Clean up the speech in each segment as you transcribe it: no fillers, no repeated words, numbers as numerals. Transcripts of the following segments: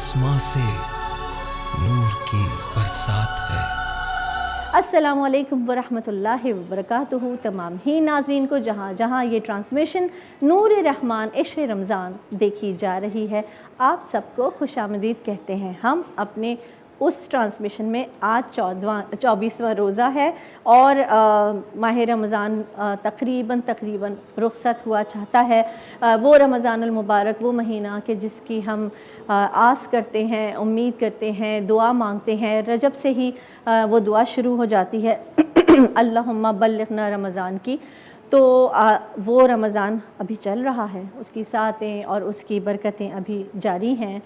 आसमां से नूर की बरसात है। अस्सलामु अलैकुम वरहमतुल्लाहि वबरकातुहू। तमाम ही नाज़रीन को जहाँ जहाँ ये ट्रांसमिशन नूर रहमान इश्क़ रमज़ान देखी जा रही है, आप सबको खुशामदीद कहते हैं। हम अपने उस ट्रांसमिशन में आज 24वां रोज़ा है और माह रमज़ान तकरीबन रुख़सत हुआ चाहता है। वो रमज़ानुल मुबारक, वो महीना कि जिसकी हम आस करते हैं, उम्मीद करते हैं, दुआ मांगते हैं। रजब से ही वो दुआ शुरू हो जाती है अल्लाहुम्मा बल्लिग़ना रमज़ान की। तो वो रमज़ान अभी चल रहा है, उसकी सातें और उसकी बरकतें अभी जारी हैं।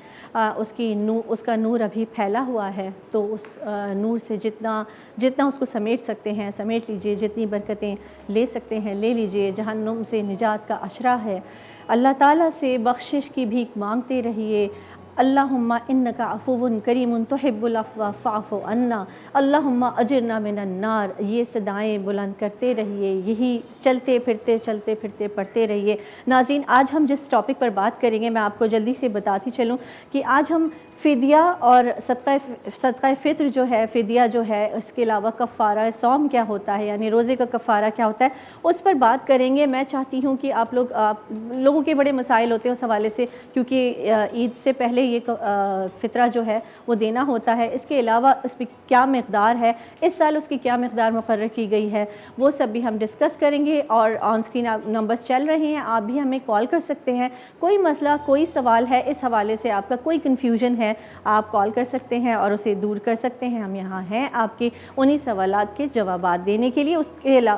उसका नूर अभी फैला हुआ है, तो उस नूर से जितना उसको समेट सकते हैं समेट लीजिए, जितनी बरकतें ले सकते हैं ले लीजिए। जहन्नुम से निजात का अशरा है। अल्लाह ताला से बख्शिश की भीख मांगते रहिए। अल्लाहुम्मा इन्नका अफ़ुव्वुन करीमुन तुहिब्बुल अफ़्वा फ़अफ़ु अन्ना, अल्लाहुम्मा अजिरना मिनन नार। ये सदाएँ बुलंद करते रहिए, यही चलते फिरते पढ़ते रहिए। नाज़रीन, आज हम जिस टॉपिक पर बात करेंगे, मैं आपको जल्दी से बताती चलूँ कि आज हम फ़िदिया और सदक़ा फ़ित्र जो है, फ़िदिया जो है, इसके अलावा कफ़ारा सौम क्या होता है, यानी रोज़े का कफ़ारा क्या होता है, उस पर बात करेंगे। मैं चाहती हूँ कि आप लोगों के बड़े मसाइल होते हैं उस हवाले से, क्योंकि ईद से पहले ये फ़ितरा जो है वो देना होता है। इसके अलावा उस पर क्या मक़दार है, इस साल उसकी क्या मक़दार मुक़र्रर की गई है, वो सब भी हम डिस्कस करेंगे। और ऑन स्क्रीन नंबर्स चल रहे हैं, आप भी हमें कॉल कर सकते हैं। कोई मसला, कोई सवाल है, इस हवाले से आपका कोई कन्फ्यूजन है, आप कॉल कर सकते हैं और उसे दूर कर सकते हैं। हम यहाँ हैं आपके उन्हीं सवालात के जवाबात देने के लिए।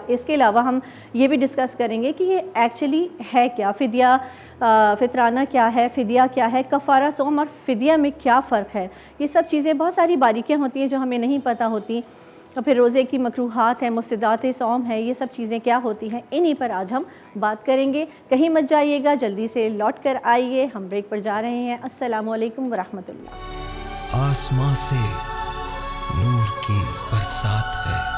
इसके अलावा हम ये भी डिस्कस करेंगे कि ये एक्चुअली है क्या, फ़ितराना क्या है, फ़िदिया क्या है, कफ़ारा सौम और फ़िदिया में क्या फ़र्क है। ये सब चीज़ें, बहुत सारी बारीकियाँ होती हैं जो हमें नहीं पता होती। और फिर रोज़े की मकरूहात हैं, मुफ़्सिदात सौम है, ये सब चीज़ें क्या होती हैं, इन्हीं पर आज हम बात करेंगे। कहीं मत जाइएगा, जल्दी से लौट कर आइए, हम ब्रेक पर जा रहे हैं। अस्सलामु अलैकुम वरहमतुल्लाह। आसमां से नूर की बरसात है।